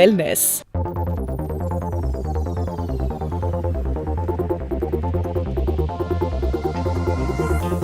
Wellness.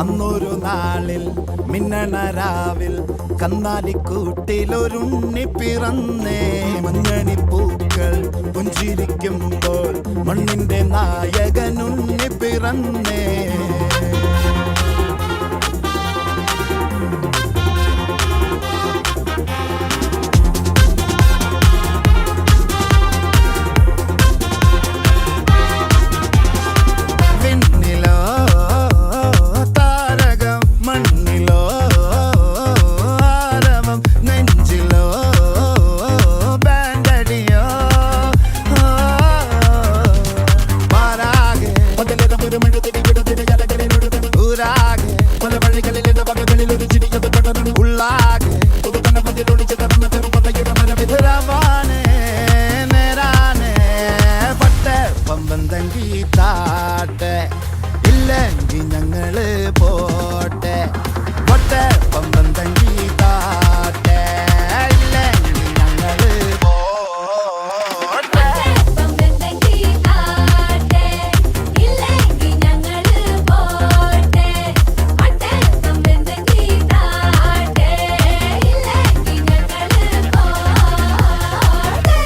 അന്നൊരു നാളിൽ മിന്നണരാവിൽ കന്നാലിക്കൂട്ടിലൊരുണ്ണി പിറന്നേ. മഞ്ഞണിപ്പൂക്കൾ പുഞ്ചിരിക്കുമ്പോൾ മണ്ണിന്റെ നായകനുണ്ണി പിറന്നേ. ഇല്ലെങ്കിൽ ഞങ്ങള് പോട്ടെ പൊട്ടെ പമ്പം തങ്കി താട്ടെ. ഇല്ലെങ്കിൽ ഞങ്ങള് പോട്ടെ പമ്പം തങ്കി താട്ടെ. ഇല്ലെങ്കിൽ ഞങ്ങള് പോട്ടെ പൊട്ടെ പമ്പം തങ്കി താട്ടെ. ഇല്ലെങ്കിൽ ഞങ്ങള് പോട്ടെ.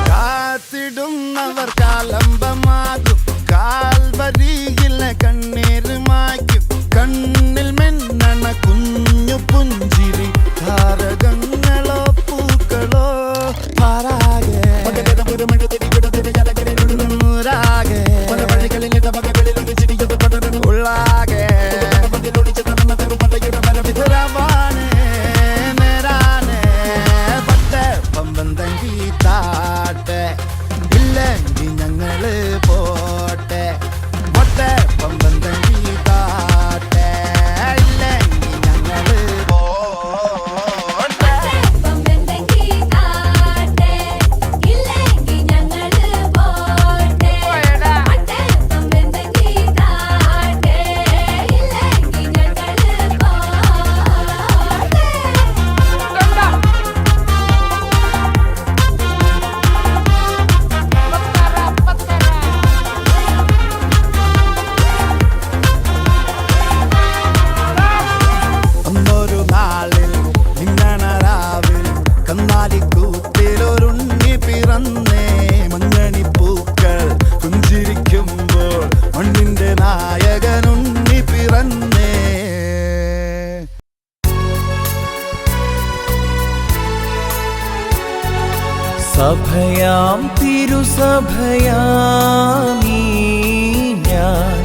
കാത്തിടുന്നവർ കാലംബമാകും, കാൽവരിയിലെ കണ്ണീര് മായ്ക്കും. കണ്ണിൽ മെന്നണ കുഞ്ഞു പുഞ്ചിരി താരകങ്ങളോ പൂക്കളോ പാരാകെ ഉള്ളാകെ പമ്പം തങ്കി താട്ടെ. ഇല്ലെങ്കിൽ ഞങ്ങള് പോട്ടെ പൊട്ടെ പമ്പം തങ്കി താട്ടെ. ഇല്ലെങ്കിൽ ഞങ്ങള് പോട്ടെ പമ്പം തങ്കി താട്ടെ. ഇല്ലെങ്കിൽ ഞങ്ങള് പോട്ടെ പൊട്ടെ പമ്പം തങ്കി താട്ടെ. ഇല്ലെങ്കിൽ ഞങ്ങള് പോട്ടെ. അന്നൊരു നാളിൽ മിന്നണരാവിൽ കന്നാലിക്കൂട്ടിലൊരുണ്ണി പിറന്നേ. മഞ്ഞണിപ്പൂക്കൾ പുഞ്ചിരിക്കുമ്പോൾ മണ്ണിന്റെ നായകനുണ്ണി പിറന്നേ. സഭയാം തിരുസഭയാമീ ഞാൻ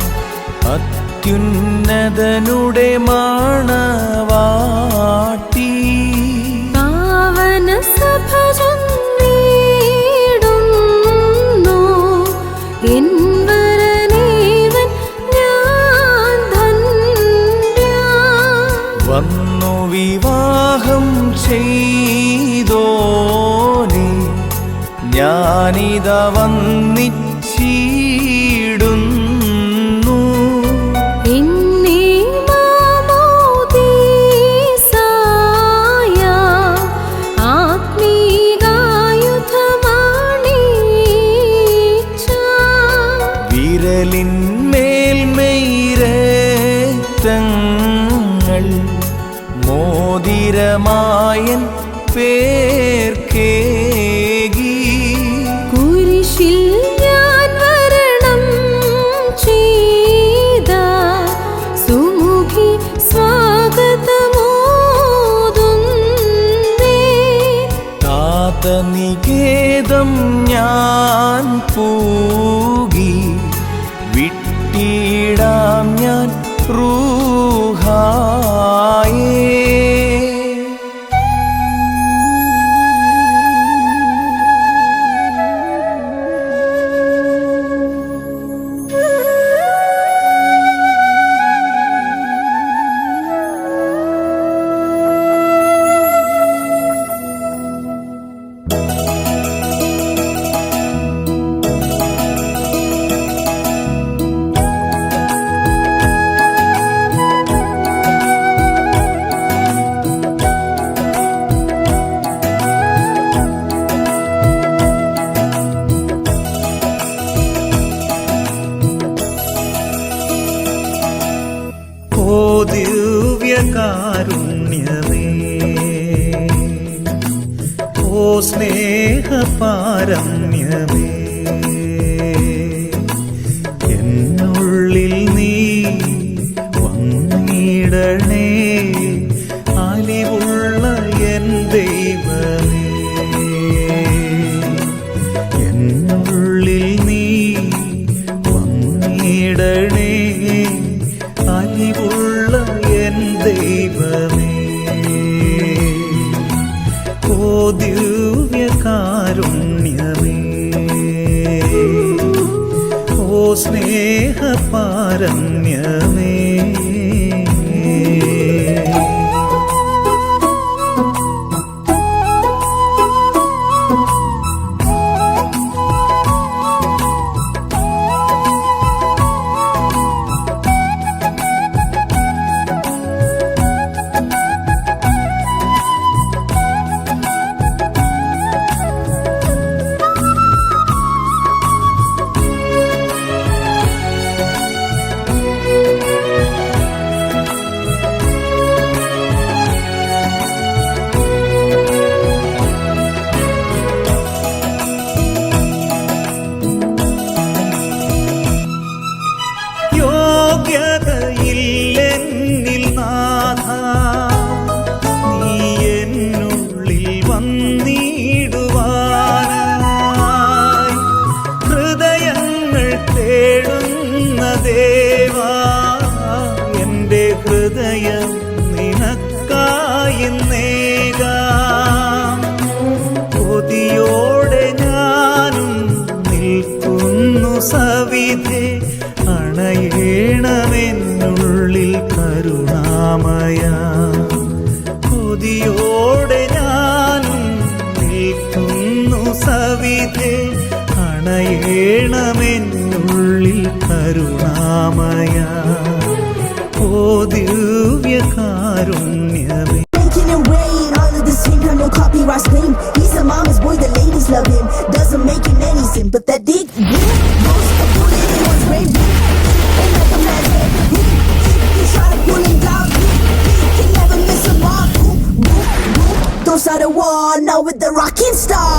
അത്യുന്നതനുടെ മണവാട്ടി. പാവന സഭ ചൊല്ലിടുന്നു എൻ വരനേവൻ ഞാൻ ധന്യ. വന്നു വിവാഹം ചെയ്തോനെ ഞാനിതാ വന്നിച്ചിടുന്നു. എന്നെ മാമോദീസായ ആത്മീകായുധമാണിച്ച. വിരലിന്മേൽമൈരങ്ങൾ മോതിരമായൻ പേർക്കേകി. കുരിശിൽ ഞാൻ വരണം ചെയ്ത സുമുഖി സ്വാഗതമോതുന്നേ. താതനികേതം ഞാൻ പൂകി വിട്ടിടാം ഞാൻ റൂഹായേ. കാരുണ്യമേ, ഓ സ്നേഹപാരമ്യമേ, എന്നുള്ളിൽ നീ വന്നിടണേ, അലിവുള്ള എൻ ദൈവമേ, എന്നുള്ളിൽ നീ വന്നിടണേ, അലിവുള്ള എൻ ദൈവമേ, ഓ ദിവ്യകാരുണ്യമേ, ഓ സ്നേഹപാരമ്യമേ. യോഗ്യതയില്ലെന്നിൽ നാഥ, നീ എന്നുള്ളിൽ വന്നിടുവാനായി, ഹൃദയങ്ങൾ തേടുന്ന ദേവാ, എൻ്റെ ഹൃദയം നിനക്കായി നേകാം, കൊതിയോടെ ഞാനും നിൽക്കുന്നു സവിധേ, അണയേണമെന്നുള്ളിൽ കരുണാമയ, കൊതിയോടെ ഞാനും നിൽക്കുന്നു സവിധേ, അണയേണമെന്നുള്ളിൽ കരുണാമയ, ഓ ദിവ്യകാരുണ്യമേ. Making it rain, all of this hate, no copyright claim. He's a mama's boy, the ladies love him. Doesn't make him any sin, but that dick goes a bullet in one's brain. Ain't like a man's head. You try to pull him down, can never miss a mark. Those are the war, now with the rocking star.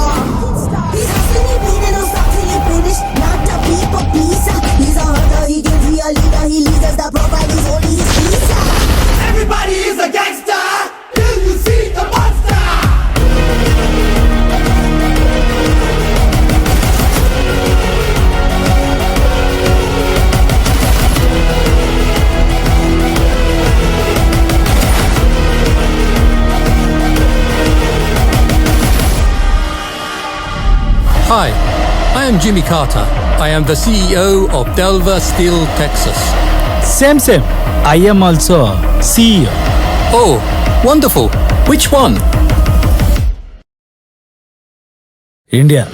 He's hustling, he bleeding, don't stop till he finish. Not the people pizza. He's a hunter, he gives me a leader. He leads us, the provide is only his pizza. Everybody is a gangster till you see the monster. Hi, I am Jimmy Carter. I am the CEO of Delver Steel, Texas. Same. I am also CEO. Oh, wonderful. Which one? India.